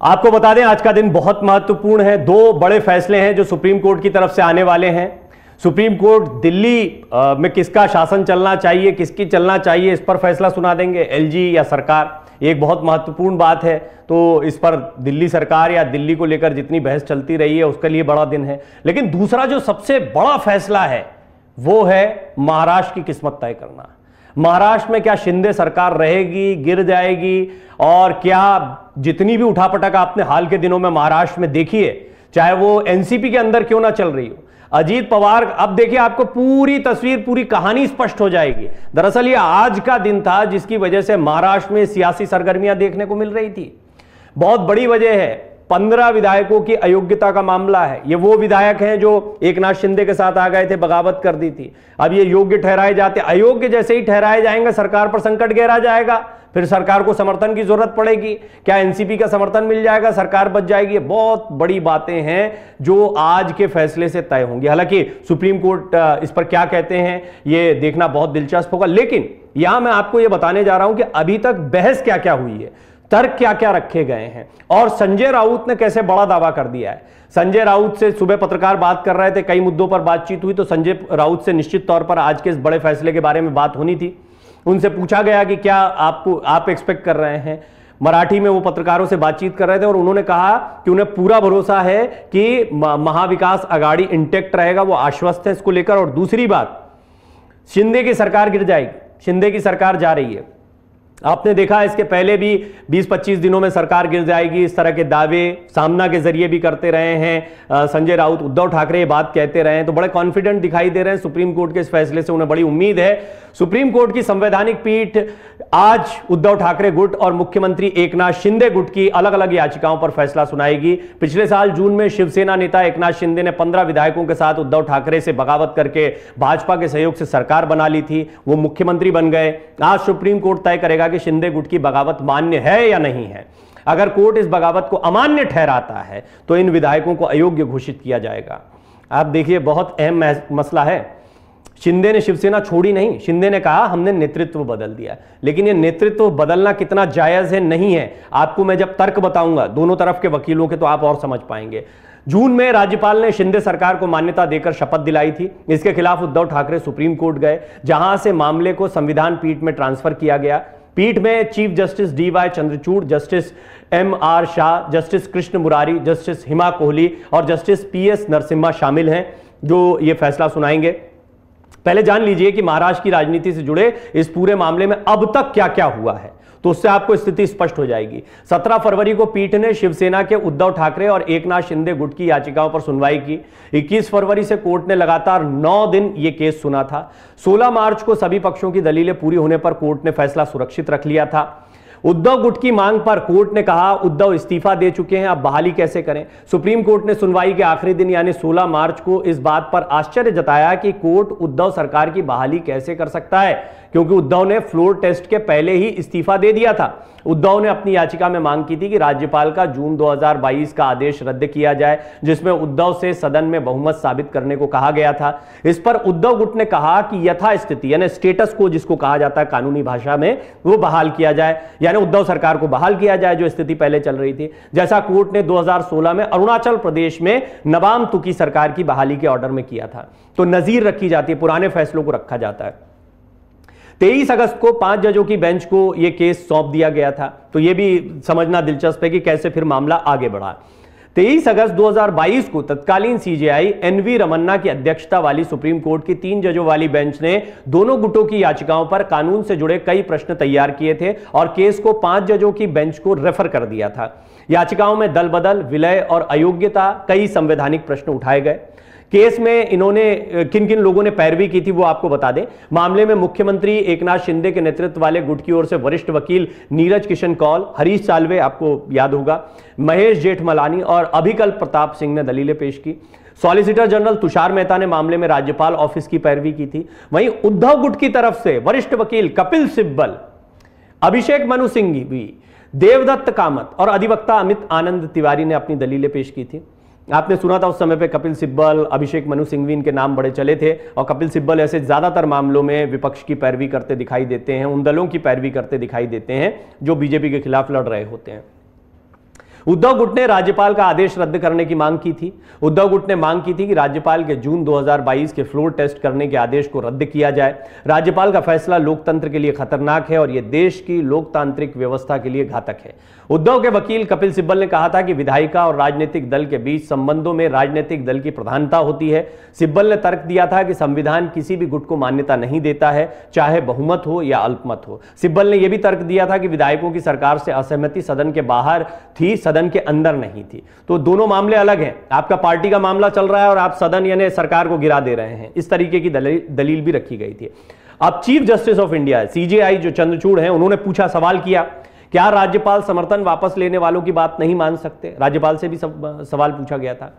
आपको बता दें आज का दिन बहुत महत्वपूर्ण है। दो बड़े फैसले हैं जो सुप्रीम कोर्ट की तरफ से आने वाले हैं। सुप्रीम कोर्ट दिल्ली में किसका शासन चलना चाहिए, किसकी चलना चाहिए, इस पर फैसला सुना देंगे, एलजी या सरकार। एक बहुत महत्वपूर्ण बात है, तो इस पर दिल्ली सरकार या दिल्ली को लेकर जितनी बहस चलती रही है उसके लिए बड़ा दिन है। लेकिन दूसरा जो सबसे बड़ा फैसला है वो है महाराष्ट्र की किस्मत तय करना। महाराष्ट्र में क्या शिंदे सरकार रहेगी, गिर जाएगी, और क्या जितनी भी उठापटक आपने हाल के दिनों में महाराष्ट्र में देखी है, चाहे वो एनसीपी के अंदर क्यों ना चल रही हो, अजीत पवार, अब देखिए आपको पूरी तस्वीर, पूरी कहानी स्पष्ट हो जाएगी। दरअसल ये आज का दिन था जिसकी वजह से महाराष्ट्र में सियासी सरगर्मियां देखने को मिल रही थी। बहुत बड़ी वजह है 15 विधायकों की अयोग्यता का मामला है। ये वो विधायक हैं जो एकनाथ शिंदे के साथ आ गए थे, बगावत कर दी थी। अब ये योग्य ठहराए जाते, अयोग्य जैसे ही ठहराए जाएंगे सरकार पर संकट गहरा जाएगा, फिर सरकार को समर्थन की जरूरत पड़ेगी। क्या एनसीपी का समर्थन मिल जाएगा, सरकार बच जाएगी। बहुत बड़ी बातें हैं जो आज के फैसले से तय होंगी। हालांकि सुप्रीम कोर्ट इस पर क्या कहते हैं ये देखना बहुत दिलचस्प होगा। लेकिन यहां मैं आपको यह बताने जा रहा हूं कि अभी तक बहस क्या क्या हुई है, तर्क क्या क्या रखे गए हैं, और संजय राउत ने कैसे बड़ा दावा कर दिया है। संजय राउत से सुबह पत्रकार बात कर रहे थे, कई मुद्दों पर बातचीत हुई, तो संजय राउत से निश्चित तौर पर आज के इस बड़े फैसले के बारे में बात होनी थी। उनसे पूछा गया कि क्या आप एक्सपेक्ट कर रहे हैं। मराठी में वो पत्रकारों से बातचीत कर रहे थे और उन्होंने कहा कि उन्हें पूरा भरोसा है कि महाविकास आघाड़ी इंटेक्ट रहेगा, वो आश्वस्त है इसको लेकर। और दूसरी बात, शिंदे की सरकार गिर जाएगी, शिंदे की सरकार जा रही है। आपने देखा इसके पहले भी 20-25 दिनों में सरकार गिर जाएगी, इस तरह के दावे सामना के जरिए भी करते रहे हैं संजय राउत। उद्धव ठाकरे ये बात कहते रहे हैं, तो बड़े कॉन्फिडेंट दिखाई दे रहे हैं। सुप्रीम कोर्ट के इस फैसले से उन्हें बड़ी उम्मीद है। सुप्रीम कोर्ट की संवैधानिक पीठ आज उद्धव ठाकरे गुट और मुख्यमंत्री एकनाथ शिंदे गुट की अलग अलग याचिकाओं पर फैसला सुनाएगी। पिछले साल जून में शिवसेना नेता एकनाथ शिंदे ने 15 विधायकों के साथ उद्धव ठाकरे से बगावत करके भाजपा के सहयोग से सरकार बना ली थी, वो मुख्यमंत्री बन गए। आज सुप्रीम कोर्ट तय करेगा कि शिंदे गुट की बगावत मान्य है या नहीं है। अगर कोर्ट इस बगावत को अमान्य ठहराता है तो इन विधायकों को अयोग्य घोषित किया जाएगा। आप देखिए बहुत अहम मसला है। शिंदे ने शिवसेना छोड़ी नहीं, शिंदे ने कहा हमने नेतृत्व बदल दिया। लेकिन ये नेतृत्व बदलना कितना जायज है, नहीं है, आपको मैं जब तर्क बताऊंगा दोनों तरफ के वकीलों के, तो आप और समझ पाएंगे। जून में राज्यपाल ने शिंदे सरकार को मान्यता देकर शपथ दिलाई थी। इसके खिलाफ उद्धव ठाकरे सुप्रीम कोर्ट गए, जहां से मामले को संविधान पीठ में ट्रांसफर किया गया। पीठ में chief justice DY Chandrachud, justice MR Shah, justice Krishna Murari, justice Hima Kohli और जस्टिस पीएस नरसिम्हा शामिल हैं जो ये फैसला सुनाएंगे। पहले जान लीजिए कि महाराष्ट्र की राजनीति से जुड़े इस पूरे मामले में अब तक क्या क्या हुआ है, तो उससे आपको स्थिति स्पष्ट हो जाएगी। 17 फरवरी को पीठ ने शिवसेना के उद्धव ठाकरे और एकनाथ शिंदे गुट की याचिकाओं पर सुनवाई की। 21 फरवरी से कोर्ट ने लगातार 9 दिन यह केस सुना था। 16 मार्च को सभी पक्षों की दलीलें पूरी होने पर कोर्ट ने फैसला सुरक्षित रख लिया था। उद्धव गुट की मांग पर कोर्ट ने कहा उद्धव इस्तीफा दे चुके हैं, अब बहाली कैसे करें। सुप्रीम कोर्ट ने सुनवाई के आखिरी दिन यानी 16 मार्च को इस बात पर आश्चर्य जताया कि कोर्ट उद्धव सरकार की बहाली कैसे कर सकता है, क्योंकि उद्धव ने फ्लोर टेस्ट के पहले ही इस्तीफा दे दिया था। उद्धव ने अपनी याचिका में मांग की थी कि राज्यपाल का जून 2022 का आदेश रद्द किया जाए, जिसमें उद्धव से सदन में बहुमत साबित करने को कहा गया था। इस पर उद्धव गुट ने कहा कि यथास्थिति यानी स्टेटस को जिसको कहा जाता है कानूनी भाषा में, वो बहाल किया जाए, यानी उद्धव सरकार को बहाल किया जाए जो स्थिति पहले चल रही थी। जैसा कोर्ट ने 2016 में अरुणाचल प्रदेश में नबाम तुकी सरकार की बहाली के ऑर्डर में किया था। तो नजीर रखी जाती है, पुराने फैसलों को रखा जाता है। 23 अगस्त को 5 जजों की बेंच को यह केस सौंप दिया गया था। तो यह भी समझना दिलचस्प है कि कैसे फिर मामला आगे बढ़ा। 23 अगस्त 2022 को तत्कालीन सीजेआई एनवी रमन्ना की अध्यक्षता वाली सुप्रीम कोर्ट की 3 जजों वाली बेंच ने दोनों गुटों की याचिकाओं पर कानून से जुड़े कई प्रश्न तैयार किए थे और केस को 5 जजों की बेंच को रेफर कर दिया था। याचिकाओं में दल बदल, विलय और अयोग्यता कई संवैधानिक प्रश्न उठाए गए। केस में इन्होंने किन किन लोगों ने पैरवी की थी वो आपको बता दें। मामले में मुख्यमंत्री एकनाथ शिंदे के नेतृत्व वाले गुट की ओर से वरिष्ठ वकील नीरज किशन कौल, हरीश साल्वे आपको याद होगा, महेश जेठमलानी और अभिकल्प प्रताप सिंह ने दलीलें पेश की। सॉलिसिटर जनरल तुषार मेहता ने मामले में राज्यपाल ऑफिस की पैरवी की थी। वहीं उद्धव गुट की तरफ से वरिष्ठ वकील कपिल सिब्बल, अभिषेक मनु सिंघवी, देवदत्त कामत और अधिवक्ता अमित आनंद तिवारी ने अपनी दलीलें पेश की थी। आपने सुना था उस समय पे कपिल सिब्बल, अभिषेक मनु सिंघवी इनके नाम बड़े चले थे और कपिल सिब्बल ऐसे ज्यादातर मामलों में विपक्ष की पैरवी करते दिखाई देते हैं, उन दलों की पैरवी करते दिखाई देते हैं जो बीजेपी के खिलाफ लड़ रहे होते हैं। उद्धव गुट ने राज्यपाल का आदेश रद्द करने की मांग की थी। उद्धव गुट ने मांग की थी कि राज्यपाल के जून 2022 के फ्लोर टेस्ट करने के आदेश को रद्द किया जाए। राज्यपाल का फैसला लोकतंत्र के लिए खतरनाक है और यह देश की लोकतांत्रिक व्यवस्था के लिए घातक है। उद्धव के वकील कपिल सिब्बल ने कहा था कि विधायिका और राजनीतिक दल के बीच संबंधों में राजनीतिक दल की प्रधानता होती है। सिब्बल ने तर्क दिया था कि संविधान किसी भी गुट को मान्यता नहीं देता है, चाहे बहुमत हो या अल्पमत हो। सिब्बल ने यह भी तर्क दिया था कि विधायकों की सरकार से असहमति सदन के बाहर थी, सदन के अंदर नहीं थी। तो दोनों मामले अलग हैं। आपका पार्टी का मामला चल रहा है और आप सदन यानी सरकार को गिरा दे रहे हैं। इस तरीके की दलील भी रखी गई थी। अब chief justice of India CJI जो चंद्रचूड़ हैं, उन्होंने पूछा, सवाल किया, क्या राज्यपाल समर्थन वापस लेने वालों की बात नहीं मान सकते? राज्यपाल से भी सवाल पूछा गया था।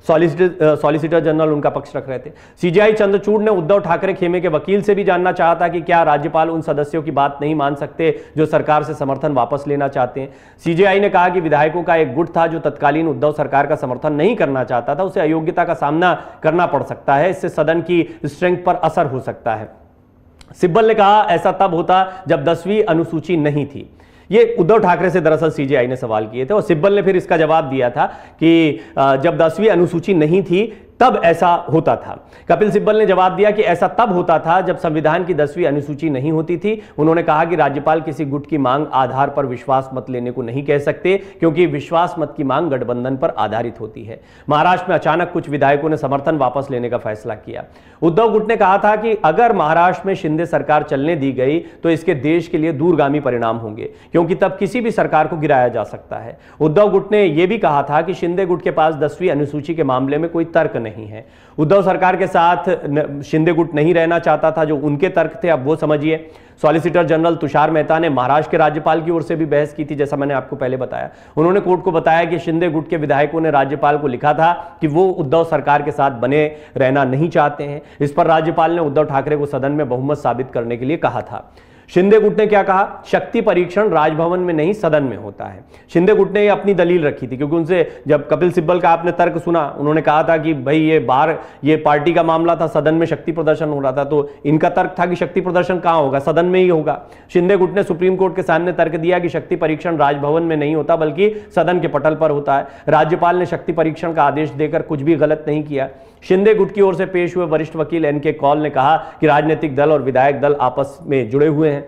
सॉलिसिटर जनरल उनका पक्ष रख रहे थे। सीजेआई चंद्रचूड़ ने उद्धव ठाकरे खेमे के वकील से भी जानना चाहा था कि क्या राज्यपाल उन सदस्यों की बात नहीं मान सकते जो सरकार से समर्थन वापस लेना चाहते हैं। सीजेआई ने कहा कि विधायकों का एक गुट था जो तत्कालीन उद्धव सरकार का समर्थन नहीं करना चाहता था, उसे अयोग्यता का सामना करना पड़ सकता है, इससे सदन की स्ट्रेंथ पर असर हो सकता है। सिब्बल ने कहा, ऐसा तब होता जब 10वीं अनुसूची नहीं थी। ये उद्धव ठाकरे से दरअसल सीजेआई ने सवाल किए थे और सिब्बल ने फिर इसका जवाब दिया था कि जब 10वीं अनुसूची नहीं थी तब ऐसा होता था। कपिल सिब्बल ने जवाब दिया कि ऐसा तब होता था जब संविधान की 10वीं अनुसूची नहीं होती थी। उन्होंने कहा कि राज्यपाल किसी गुट की मांग आधार पर विश्वास मत लेने को नहीं कह सकते, क्योंकि विश्वास मत की मांग गठबंधन पर आधारित होती है। महाराष्ट्र में अचानक कुछ विधायकों ने समर्थन वापस लेने का फैसला किया। उद्धव गुट ने कहा था कि अगर महाराष्ट्र में शिंदे सरकार चलने दी गई तो इसके देश के लिए दूरगामी परिणाम होंगे, क्योंकि तब किसी भी सरकार को गिराया जा सकता है। उद्धव गुट ने यह भी कहा था कि शिंदे गुट के पास 10वीं अनुसूची के मामले में कोई तर्क नहीं है। उद्धव सरकार के साथ शिंदे गुट नहीं रहना चाहता था, जो उनके तर्क थे अब वो समझिए। सॉलिसिटर जनरल तुषार मेहता ने महाराष्ट्र के राज्यपाल की ओर से भी बहस की थी, जैसा मैंने आपको पहले बताया। उन्होंने कोर्ट को बताया कि शिंदे गुट के विधायकों ने राज्यपाल को लिखा था कि वो उद्धव सरकार के साथ बने रहना नहीं चाहते हैं। इस पर राज्यपाल ने उद्धव ठाकरे को सदन में बहुमत साबित करने के लिए कहा था। शिंदे गुट ने क्या कहा? शक्ति परीक्षण राजभवन में नहीं सदन में होता है। शिंदे गुट ने अपनी दलील रखी थी, क्योंकि उनसे जब कपिल सिब्बल का आपने तर्क सुना, उन्होंने कहा था कि भाई ये बाहर ये पार्टी का मामला था, सदन में शक्ति प्रदर्शन हो रहा था, तो इनका तर्क था कि शक्ति प्रदर्शन कहां होगा, सदन में ही होगा। शिंदे गुट ने सुप्रीम कोर्ट के सामने तर्क दिया कि शक्ति परीक्षण राजभवन में नहीं होता बल्कि सदन के पटल पर होता है। राज्यपाल ने शक्ति परीक्षण का आदेश देकर कुछ भी गलत नहीं किया। शिंदे गुट की ओर से पेश हुए वरिष्ठ वकील एनके कौल ने कहा कि राजनीतिक दल और विधायक दल आपस में जुड़े हुए हैं।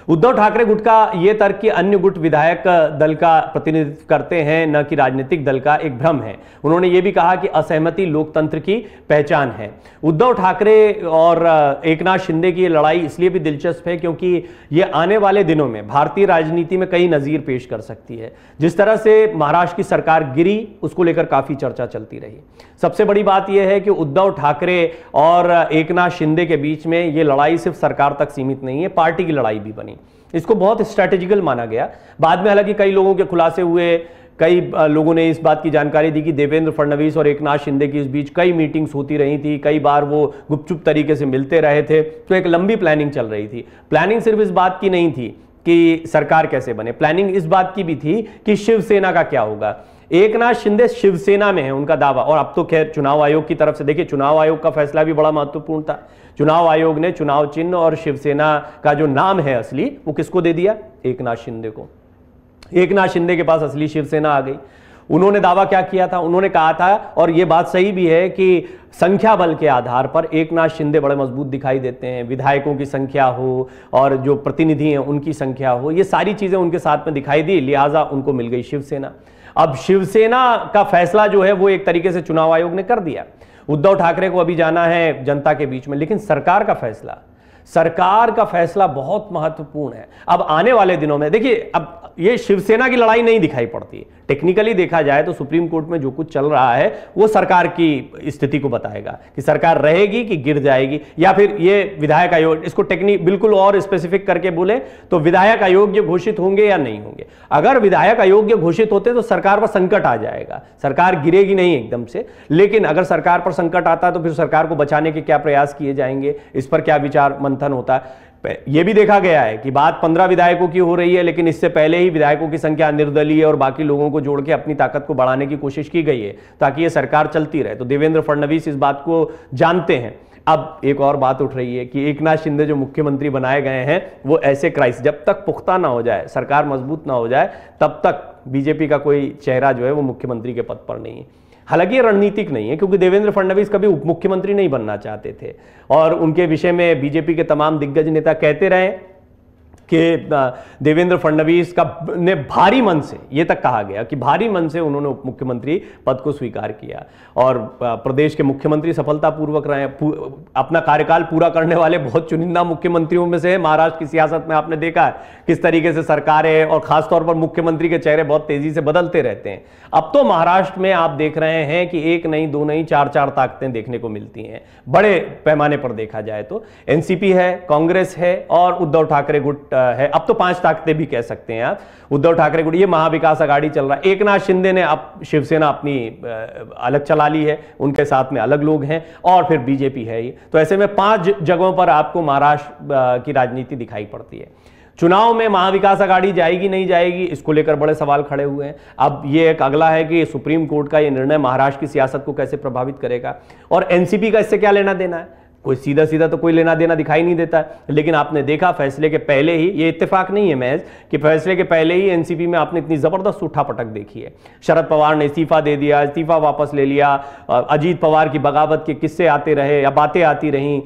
उद्धव ठाकरे गुट का यह तर्क कि अन्य गुट विधायक दल का प्रतिनिधित्व करते हैं, न कि राजनीतिक दल का, एक भ्रम है। उन्होंने यह भी कहा कि असहमति लोकतंत्र की पहचान है। उद्धव ठाकरे और एकनाथ शिंदे की लड़ाई इसलिए भी दिलचस्प है क्योंकि यह आने वाले दिनों में भारतीय राजनीति में कई नजीर पेश कर सकती है। जिस तरह से महाराष्ट्र की सरकार गिरी, उसको लेकर काफी चर्चा चलती रही। सबसे बड़ी बात यह है कि उद्धव ठाकरे और एकनाथ शिंदे के बीच में यह लड़ाई सिर्फ सरकार तक सीमित नहीं है, पार्टी की लड़ाई भी बनी। इसको बहुत स्ट्रैटेजिकल माना गया। बाद में हालांकि कई लोगों के खुलासे हुए, कई लोगों ने इस बात की जानकारी दी कि देवेंद्र फडणवीस और एकनाथ शिंदे की इस बीच कई मीटिंग्स होती रही थी, कई बार वो गुपचुप तरीके से मिलते रहे थे, तो एक लंबी प्लानिंग चल रही थी। प्लानिंग सिर्फ इस बात की नहीं थी कि सरकार कैसे बने, प्लानिंग इस बात की भी थी कि शिवसेना का क्या होगा। एकनाथ शिंदे शिवसेना में है, उनका दावा। और अब तो खैर चुनाव आयोग की तरफ से, देखिए चुनाव आयोग का फैसला भी बड़ा महत्वपूर्ण था। चुनाव आयोग ने चुनाव चिन्ह और शिवसेना का जो नाम है असली, वो किसको दे दिया? एकनाथ शिंदे को। एकनाथ शिंदे के पास असली शिवसेना आ गई। उन्होंने दावा क्या किया था? उन्होंने कहा था, और यह बात सही भी है, कि संख्या बल के आधार पर एकनाथ शिंदे बड़े मजबूत दिखाई देते हैं। विधायकों की संख्या हो और जो प्रतिनिधि हैं उनकी संख्या हो, ये सारी चीजें उनके साथ में दिखाई दी, लिहाजा उनको मिल गई शिवसेना। अब शिवसेना का फैसला जो है वो एक तरीके से चुनाव आयोग ने कर दिया। उद्धव ठाकरे को अभी जाना है जनता के बीच में, लेकिन सरकार का फैसला बहुत महत्वपूर्ण है। अब आने वाले दिनों में देखिए, अब ये शिवसेना की लड़ाई नहीं दिखाई पड़ती। टेक्निकली देखा जाए तो सुप्रीम कोर्ट में जो कुछ चल रहा है वो सरकार की स्थिति को बताएगा कि सरकार रहेगी कि गिर जाएगी, या फिर ये विधायक आयोग, इसको बिल्कुल और स्पेसिफिक करके बोले तो विधायक अयोग्य घोषित होंगे या नहीं होंगे। अगर विधायक अयोग्य घोषित होते तो सरकार पर संकट आ जाएगा, सरकार गिरेगी नहीं एकदम से। लेकिन अगर सरकार पर संकट आता तो फिर सरकार को बचाने के क्या प्रयास किए जाएंगे, इस पर क्या विचार मंथन होता है। यह भी देखा गया है कि बात 15 विधायकों की हो रही है, लेकिन इससे पहले ही विधायकों की संख्या निर्दलीय और बाकी लोगों को जोड़ के अपनी ताकत को बढ़ाने की कोशिश की गई है ताकि यह सरकार चलती रहे। तो देवेंद्र फडणवीस इस बात को जानते हैं। अब एक और बात उठ रही है कि एकनाथ शिंदे जो मुख्यमंत्री बनाए गए हैं, वो ऐसे क्राइसिस जब तक पुख्ता ना हो जाए, सरकार मजबूत ना हो जाए, तब तक बीजेपी का कोई चेहरा जो है वो मुख्यमंत्री के पद पर नहीं है। हालांकि ये रणनीतिक नहीं है, क्योंकि देवेंद्र फडणवीस कभी उप मुख्यमंत्री नहीं बनना चाहते थे और उनके विषय में बीजेपी के तमाम दिग्गज नेता कहते रहे कि देवेंद्र फडणवीस का ने भारी मन से, ये तक कहा गया कि भारी मन से उन्होंने उप मुख्यमंत्री पद को स्वीकार किया और प्रदेश के मुख्यमंत्री सफलतापूर्वक रहे। अपना कार्यकाल पूरा करने वाले बहुत चुनिंदा मुख्यमंत्रियों में से है। महाराष्ट्र की सियासत में आपने देखा है किस तरीके से सरकारें और खासतौर पर मुख्यमंत्री के चेहरे बहुत तेजी से बदलते रहते हैं। अब तो महाराष्ट्र में आप देख रहे हैं कि एक नहीं, दो नहीं, चार ताकतें देखने को मिलती हैं बड़े पैमाने पर देखा जाए तो। एनसीपी है, कांग्रेस है और उद्धव ठाकरे गुट है। अब तो 5 ताकतें भी कह सकते हैं आप। उद्धव ठाकरे गुट, ये महाविकास आघाड़ी चल रहा है। एकनाथ शिंदे ने अब शिवसेना अपनी अलग चला ली है, उनके साथ में अलग लोग हैं और फिर बीजेपी है ही। तो ऐसे में 5 जगहों पर आपको महाराष्ट्र की राजनीति दिखाई पड़ती है। चुनाव में महाविकास आघाड़ी जाएगी नहीं जाएगी, इसको लेकर बड़े सवाल खड़े हुए हैं। अब ये एक अगला है कि सुप्रीम कोर्ट का ये निर्णय महाराष्ट्र की सियासत को कैसे प्रभावित करेगा और एनसीपी का इससे क्या लेना देना है। कोई सीधा सीधा तो कोई लेना देना दिखाई नहीं देता है। लेकिन आपने देखा फैसले के पहले ही, ये इत्तेफाक नहीं है महज कि फैसले के पहले ही एनसीपी में आपने इतनी जबरदस्त उठापटक देखी है। शरद पवार ने इस्तीफा दे दिया, इस्तीफा वापस ले लिया, अजीत पवार की बगावत के किस्से आते रहे या बातें आती रहीं,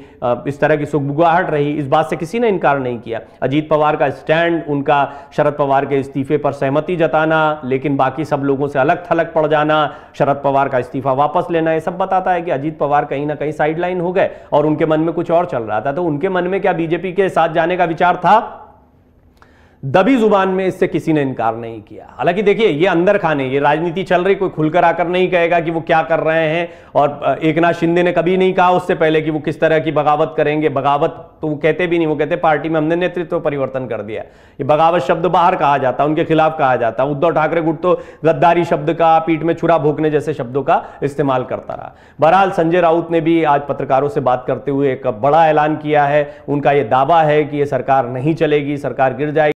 इस तरह की सुगबुगाहट रही, इस बात से किसी ने इनकार नहीं किया। अजीत पवार का स्टैंड, उनका शरद पवार के इस्तीफे पर सहमति जताना, लेकिन बाकी सब लोगों से अलग थलग पड़ जाना, शरद पवार का इस्तीफा वापस लेना, ये सब बताता है कि अजीत पवार कहीं ना कहीं साइडलाइन हो गए और उनके मन में कुछ और चल रहा था। तो उनके मन में क्या बीजेपी के साथ जाने का विचार था? दबी जुबान में इससे किसी ने इनकार नहीं किया। हालांकि देखिए, ये अंदर खाने, ये राजनीति चल रही, कोई खुलकर आकर नहीं कहेगा कि वो क्या कर रहे हैं। और एकनाथ शिंदे ने कभी नहीं कहा उससे पहले कि वो किस तरह की बगावत करेंगे। बगावत तो वो कहते भी नहीं, वो कहते पार्टी में हमने नेतृत्व परिवर्तन कर दिया। ये बगावत शब्द बाहर कहा जाता, उनके खिलाफ कहा जाता। उद्धव ठाकरे गुट तो गद्दारी शब्द का, पीठ में छुरा भोंकने जैसे शब्दों का इस्तेमाल करता रहा। बहरहाल संजय राउत ने भी आज पत्रकारों से बात करते हुए एक बड़ा ऐलान किया है। उनका यह दावा है कि यह सरकार नहीं चलेगी, सरकार गिर जाएगी।